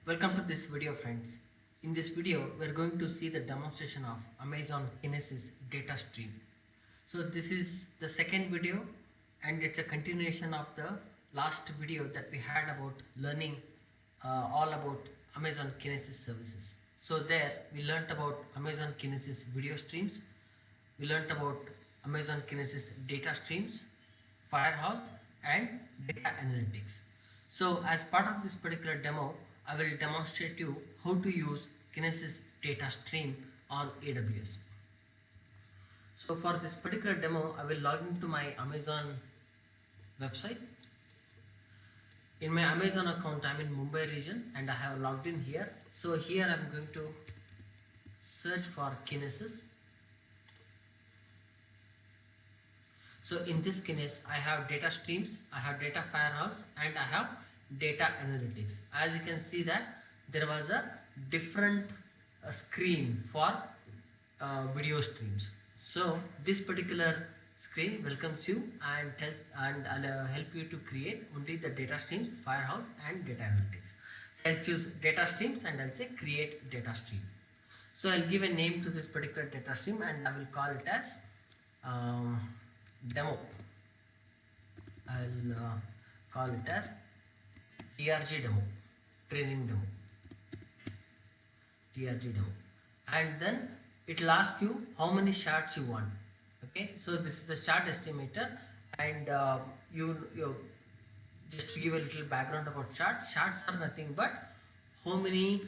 Welcome to this video, friends. In this video we are going to see the demonstration of Amazon Kinesis data stream. So this is the second video and it's a continuation of the last video that we had about learning all about Amazon Kinesis services. So there we learnt about Amazon Kinesis video streams, we learnt about Amazon Kinesis data streams, Firehouse and data analytics. So as part of this particular demo, I will demonstrate you how to use Kinesis data stream on AWS. So for this particular demo, I will log into my Amazon website. In my Amazon account, I'm in Mumbai region and I have logged in here. So here I'm going to search for Kinesis. So in this Kinesis, I have data streams, I have data Firehouse and I have data analytics. As you can see that there was a different screen for video streams. So this particular screen welcomes you and I'll help you to create only the data streams, Firehouse and data analytics. So I'll choose data streams and I'll say create data stream. So I'll give a name to this particular data stream and I will call it as demo. I'll call it as TRG demo, training demo, TRG demo, and then it will ask you how many shots you want. Okay, so this is the shot estimator, and you just to give a little background about shots. Shots are nothing but how many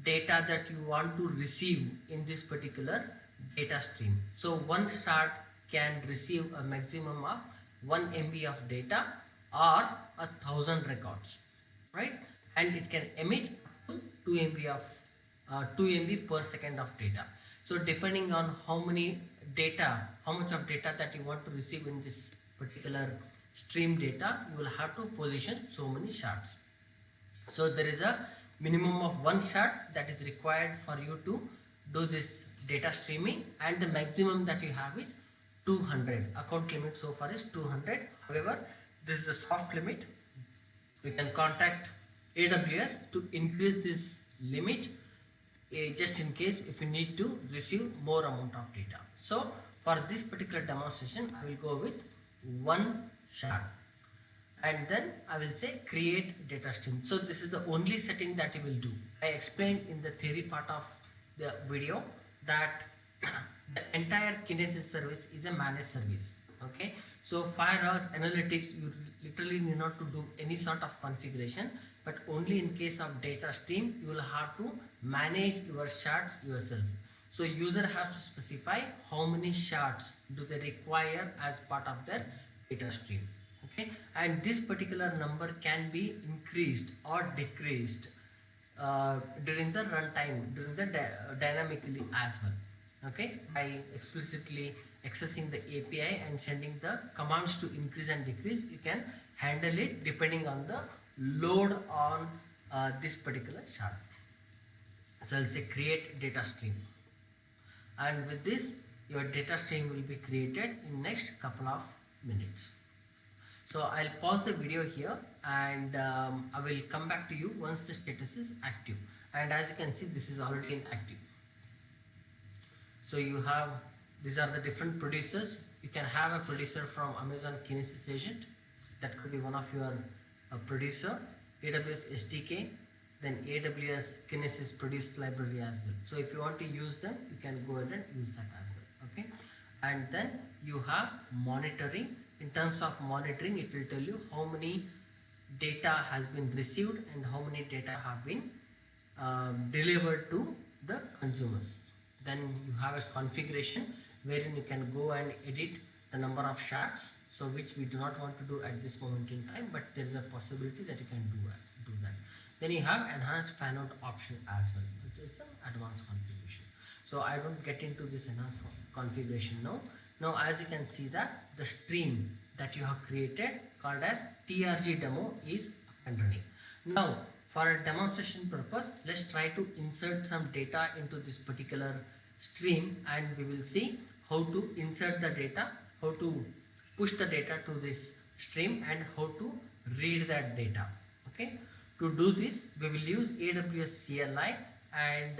data that you want to receive in this particular data stream. So one shot can receive a maximum of 1 MB of data or 1,000 records, right? And it can emit up to 2 MB of 2 MB per second of data. So depending on how many data, how much of data that you want to receive in this particular stream data, you will have to position so many shots. So there is a minimum of 1 shot that is required for you to do this data streaming, and the maximum that you have is 200. Account limit so far is 200. However, this is the soft limit. We can contact AWS to increase this limit just in case if you need to receive more amount of data. So for this particular demonstration, I will go with 1 shot and then I will say create data stream. So this is the only setting that you will do. I explained in the theory part of the video that the entire Kinesis service is a managed service. Okay, so Firehouse analytics, you literally need not to do any sort of configuration, but only in case of data stream you will have to manage your shots yourself. So user has to specify how many shots do they require as part of their data stream. Okay, and this particular number can be increased or decreased during the runtime, during the dynamically as well. Okay, by explicitly accessing the API and sending the commands to increase and decrease, you can handle it depending on the load on this particular shard. So I'll say create data stream, and with this your data stream will be created in next couple of minutes. So I'll pause the video here and I will come back to you once the status is active, and as you can see this is already in active. So you have, these are the different producers. You can have a producer from Amazon Kinesis agent, that could be one of your producer, AWS SDK, then AWS Kinesis produced library as well. So if you want to use them, you can go ahead and use that as well. Okay, and then you have monitoring. In terms of monitoring, it will tell you how many data has been received and how many data have been delivered to the consumers. Then you have a configuration wherein you can go and edit the number of shots, so which we do not want to do at this moment in time, but there is a possibility that you can do that. Then you have enhanced fan out option as well, which is an advanced configuration. So I don't get into this enhanced configuration now. Now as you can see that the stream that you have created called as TRG demo is up and running. Now for a demonstration purpose, let's try to insert some data into this particular stream, and we will see how to insert the data, how to push the data to this stream, and how to read that data. Okay, To do this, we will use AWS CLI, and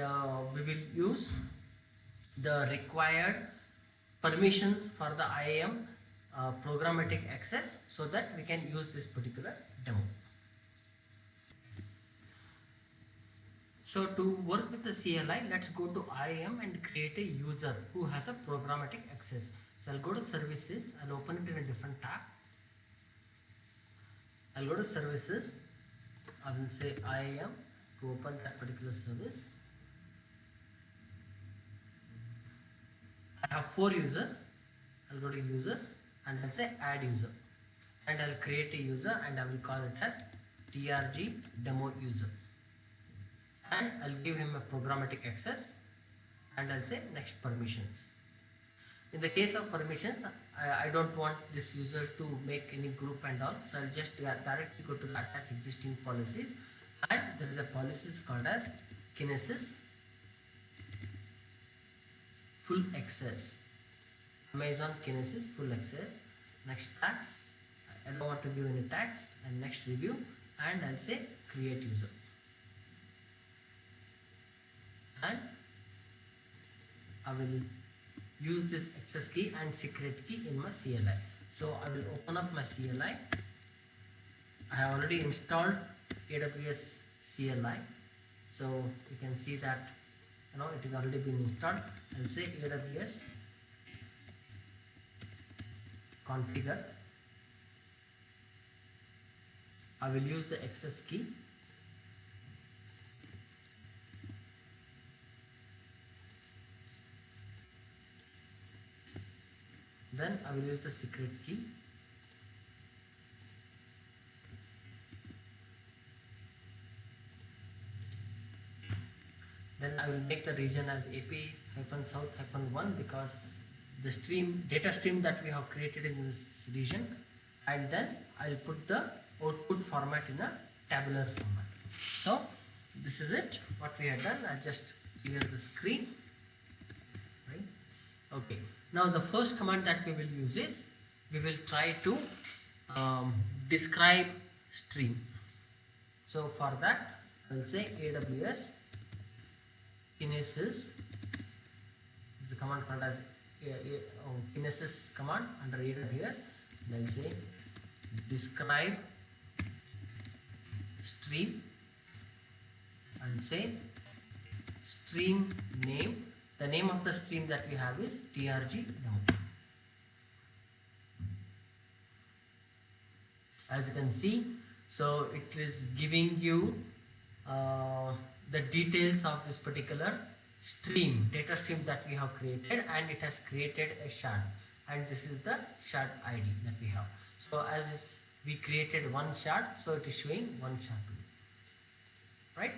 we will use the required permissions for the IAM programmatic access, so that we can use this particular demo. So to work with the CLI, let's go to IAM and create a user who has a programmatic access. So I'll go to services, I'll open it in a different tab. I'll go to services, I will say IAM to open that particular service. I have 4 users. I'll go to users and I'll say add user, and I'll create a user and I will call it as TRG demo user, and I'll give him a programmatic access and I'll say next permissions. In the case of permissions, I don't want this user to make any group and all, so I'll just directly go to the attach existing policies, and there is a policy called as Kinesis full access. Amazon Kinesis full access. Next tags, I don't want to give any tags, and next review, and I'll say create user, and I will use this access key and secret key in my CLI. So I will open up my CLI. I have already installed AWS CLI, so you can see that it is already been installed. I'll say AWS configure. I will use the access key. Then I will use the secret key. Then I will make the region as AP-south-1 because the data stream that we have created in this region, and then I'll put the output format in a tabular format. So this is it, what we have done. I'll just clear the screen, right? Okay, now the first command that we will use is, we will try to describe stream. So for that, I will say AWS Kinesis. It's a command called as Kinesis command under AWS. Then say describe stream. I'll say stream name. The name of the stream that we have is TRG demo. As you can see, so it is giving you the details of this particular stream, data stream that we have created, and it has created a shard, and this is the shard ID that we have. So as we created one shard, so it is showing one shard, right?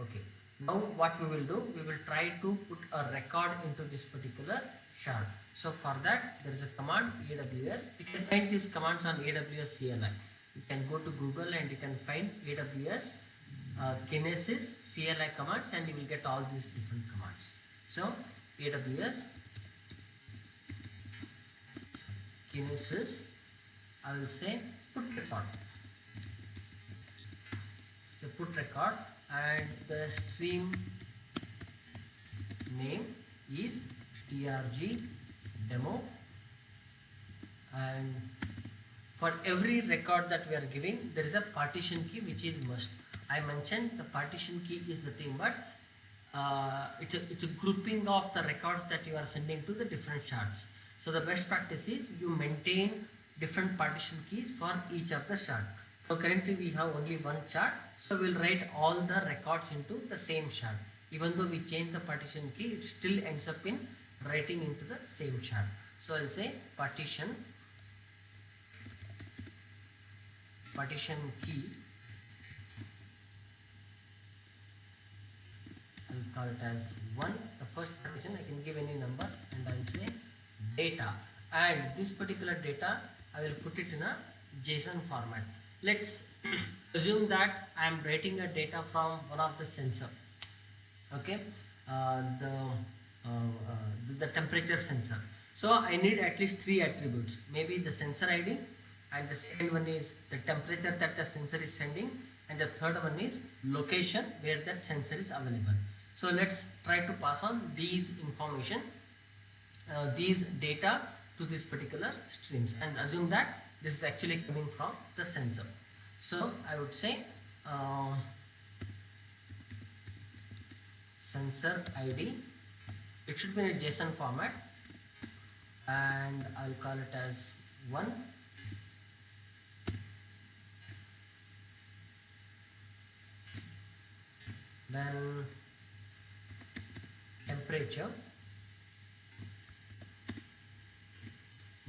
Okay, now what we will do, we will try to put a record into this particular shard. So for that, there is a command AWS. You can find these commands on AWS CLI. You can go to Google and you can find AWS Kinesis CLI commands, and you will get all these different commands. So AWS Kinesis, I will say put record. So put record, and the stream name is TRG demo, and for every record that we are giving, there is a partition key which is must. I mentioned the partition key is the thing, but it's a grouping of the records that you are sending to the different shards. So the best practice is you maintain different partition keys for each of the shard. So currently we have only one shard, so we'll write all the records into the same shard. Even though we change the partition key, it still ends up in writing into the same shard. So I'll say partition key, I'll call it as 1. The first partition, I can give any number, and I'll say data, and this particular data I will put it in a JSON format. Let's assume that I am writing a data from one of the sensor, okay, the temperature sensor. So I need at least 3 attributes, maybe the sensor ID, and the second one is the temperature that the sensor is sending, and the third one is location where that sensor is available. So let's try to pass on these information, these data to this particular streams, and assume that this is actually coming from the sensor. So I would say sensor ID, it should be in a JSON format, and I'll call it as 1. Then temperature,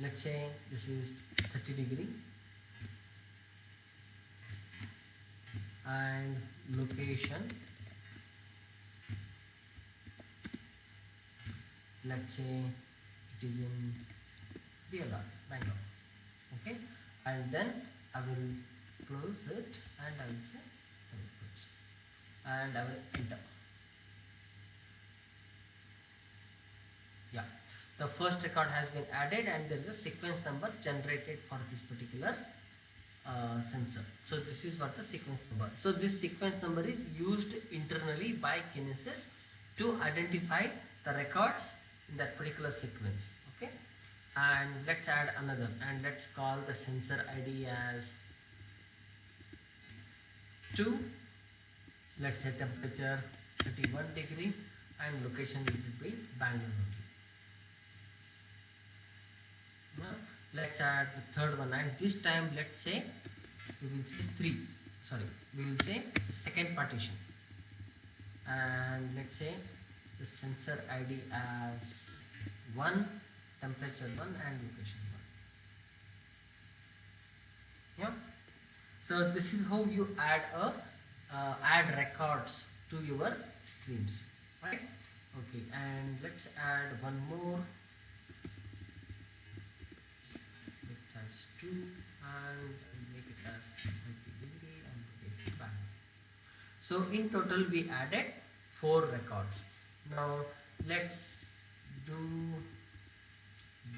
let's say this is 30 degree, and location, let's say it is in BLR, Bangalore. Okay, and then I will close it and I will say outputs, and I will enter. Yeah, the first record has been added and there is a sequence number generated for this particular sensor. So this is what the sequence number. So this sequence number is used internally by Kinesis to identify the records in that particular sequence. Okay, and let's add another, and let's call the sensor ID as 2. Let's say temperature 31 degree and location will be Bangalore. Now let's add the third one, and this time let's say we will say 3, sorry, we will say the second partition, and let's say the sensor ID as 1, temperature 1 and location 1. Yeah, so this is how you add add records to your streams, right? Okay, and let's add one more. It has 2 and make it as 30 degree and location Bangalore. So in total we added 4 records. Now let's do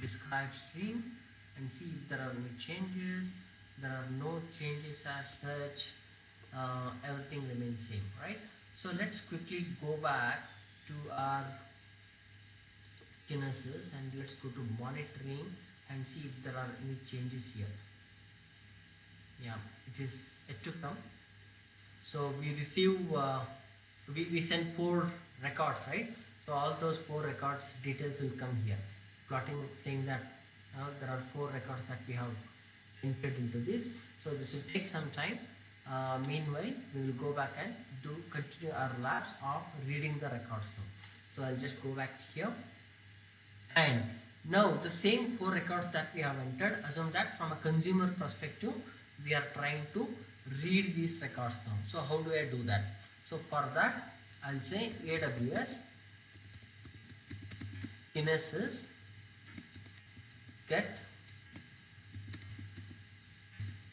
describe stream and see if there are any changes. There are no changes as such. Everything remains same, right? So let's quickly go back to our Kinesis and let's go to monitoring and see if there are any changes here. Yeah, it is yet to come. So we receive we send 4 records, right? So all those 4 records details will come here, plotting saying that there are 4 records that we have entered into this. So this will take some time. Meanwhile we will go back and continue our labs of reading the records now. So I'll just go back here, and now the same 4 records that we have entered, assume that from a consumer perspective we are trying to read these records now. So how do I do that? So for that I'll say AWS Kinesis get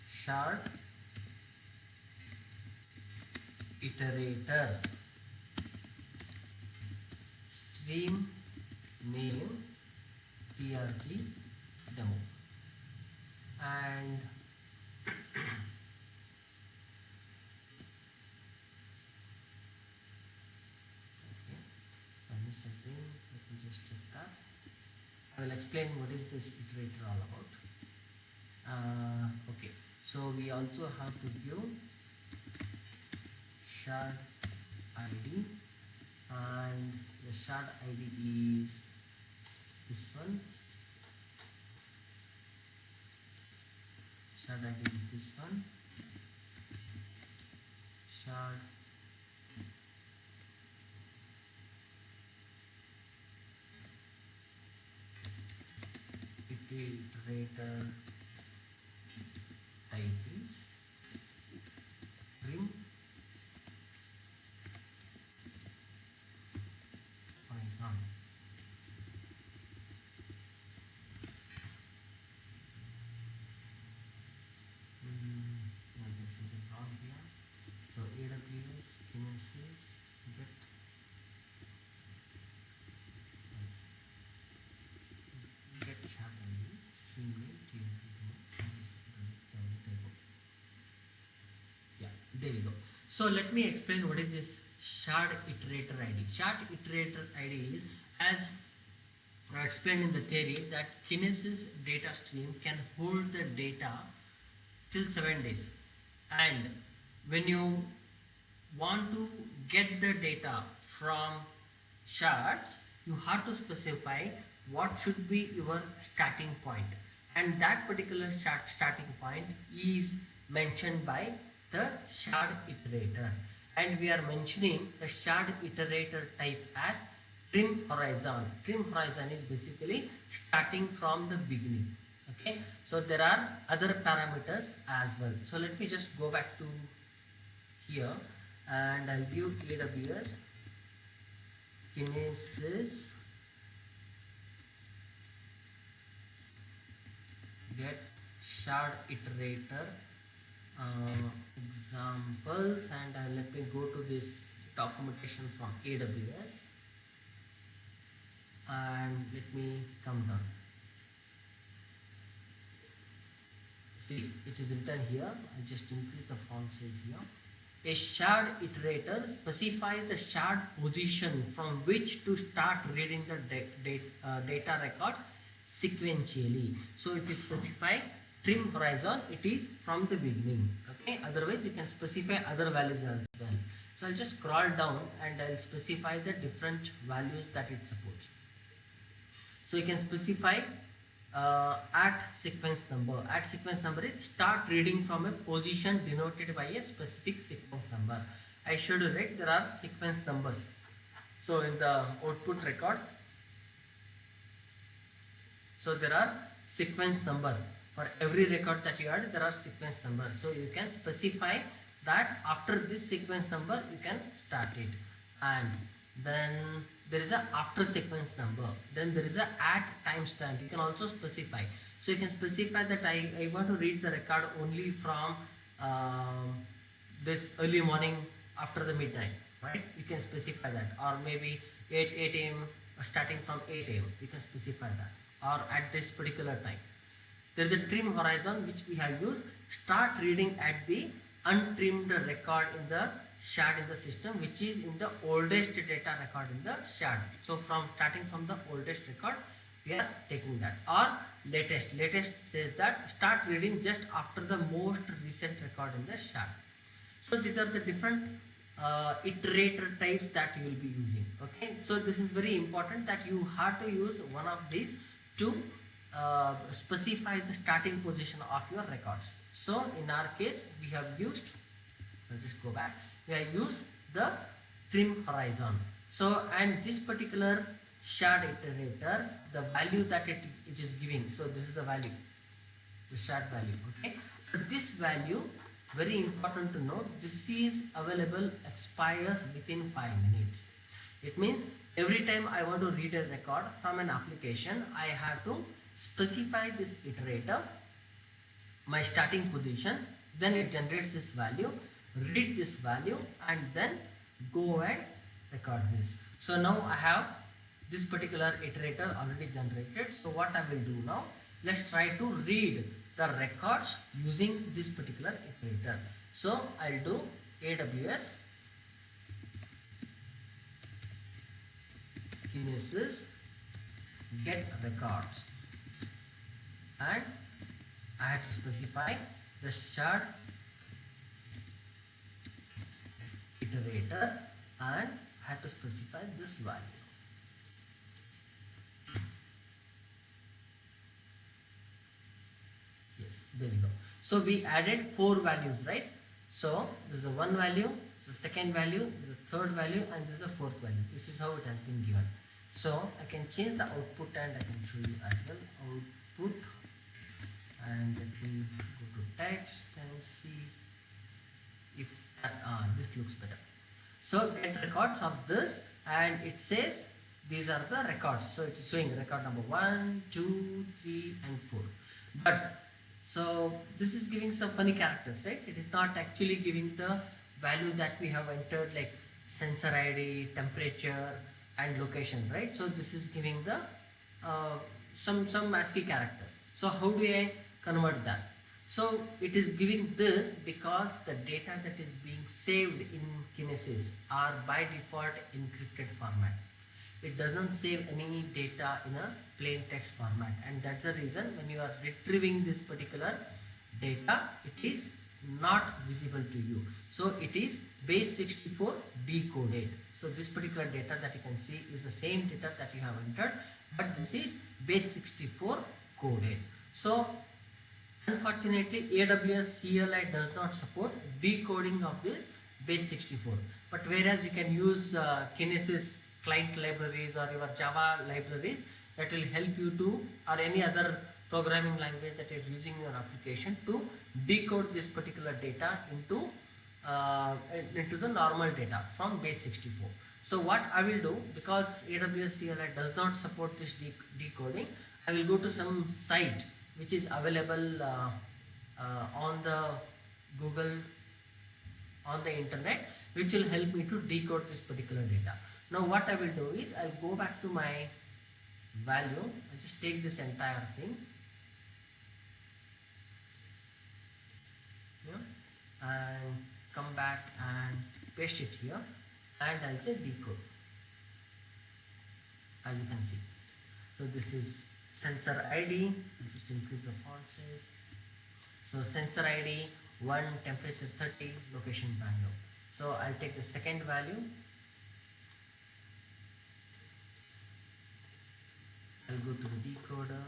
shard iterator stream name trg demo, and I missed something. Let me just check that. I will explain what is this iterator all about. Okay, so we also have to give shard ID, and the shard ID is this one. Shard ID is this one. Shard iterator type is string Python. No, there's something wrong here. So AWS Kinesis get shard ID stream name TLP demo. Yeah, There we go. So let me explain what is this shard iterator ID. Shard iterator ID is, as I explained in the theory, that Kinesis data stream can hold the data till 7 days, and when you want to get the data from shards, you have to specify what should be your starting point, and that particular starting point is mentioned by the shard iterator, and we are mentioning the shard iterator type as trim horizon. Trim horizon is basically starting from the beginning. Okay, so there are other parameters as well. So let me just go back to here, and I'll give AWS Kinesis get shard iterator examples, and let me go to this documentation from AWS, and let me come down. See, it is written here. I'll just increase the font size here. A shard iterator specifies the shard position from which to start reading the data records sequentially. So if you specify trim horizon, it is from the beginning. Okay, otherwise you can specify other values as well. So I'll just scroll down and I'll specify the different values that it supports. So you can specify at sequence number. At sequence number is start reading from a position denoted by a specific sequence number. I showed you, right, there are sequence numbers. So in the output record, so there are sequence number for every record that you add. There are sequence number, so you can specify that after this sequence number you can start it, and then there is a after sequence number, then there is a at timestamp. You can also specify. So you can specify that I want to read the record only from this early morning after the midnight, right? You can specify that, or maybe 8 a.m. starting from 8 a.m. You can specify that, or at this particular time. There is a trim horizon which we have used. Start reading at the untrimmed record in the shard in the system, which is in the oldest data record in the shard. So from starting from the oldest record, we are taking that, or latest. Latest says that start reading just after the most recent record in the shard. So these are the different iterator types that you will be using. Okay, so this is very important that you have to use one of these to specify the starting position of your records. So in our case we have used, so just go back, we have used the trim horizon. So, and this particular shard iterator, the value that it is giving, so this is the value, the shard value. Okay, so this value, very important to note, this is available, expires within 5 minutes. It means every time I want to read a record from an application, I have to specify this iterator, my starting position, then it generates this value, read this value, and then go and record this. So now I have this particular iterator already generated. So what I will do now, let's try to read the records using this particular iterator. So I'll do AWS Kinesis get records, and I have to specify the shard iterator, and I have to specify this value. Yes, there we go. So we added 4 values, right? So this is the one value, this is the second value, this is the third value, and this is the fourth value. This is how it has been given. So I can change the output and I can show you as well. Output, and let me go to text and see if that, this looks better. So get records of this, and it says these are the records. So it is showing record number 1, 2, 3, and 4. But so this is giving some funny characters, right? It is not actually giving the value that we have entered, like sensor ID, temperature, and location, right? So this is giving the some ASCII characters. So how do I convert that? So it is giving this because the data that is being saved in Kinesis are by default encrypted format. It doesn't save any data in a plain text format, and that's the reason when you are retrieving this particular data, it is not visible to you. So it is base 64 decoded. So this particular data that you can see is the same data that you have entered, but this is base 64 coded. So unfortunately, AWS CLI does not support decoding of this base 64. But whereas you can use Kinesis client libraries or your Java libraries, that will help you to, or any other programming language that you're using in your application, to decode this particular data into the normal data from base 64. So what I will do, because AWS CLI does not support this decoding, I will go to some site which is available on the Google, on the internet, which will help me to decode this particular data. Now what I will do is I'll go back to my value. I'll just take this entire thing, and come back and paste it here, and I'll say decode, as you can see. So this is sensor ID. I'll just increase the font size. So sensor ID 1, temperature 30, location Bangalore. So I'll take the second value. I'll go to the decoder.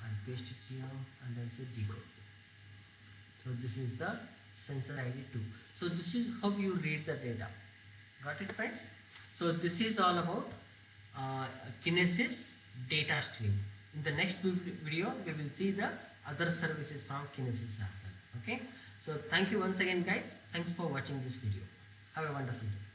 I'll paste it here and I'll say decode. So this is the sensor ID 2. So this is how you read the data. Got it, friends? So this is all about Kinesis data stream. In the next video, we will see the other services from Kinesis as well. Okay. So thank you once again, guys. Thanks for watching this video. Have a wonderful day.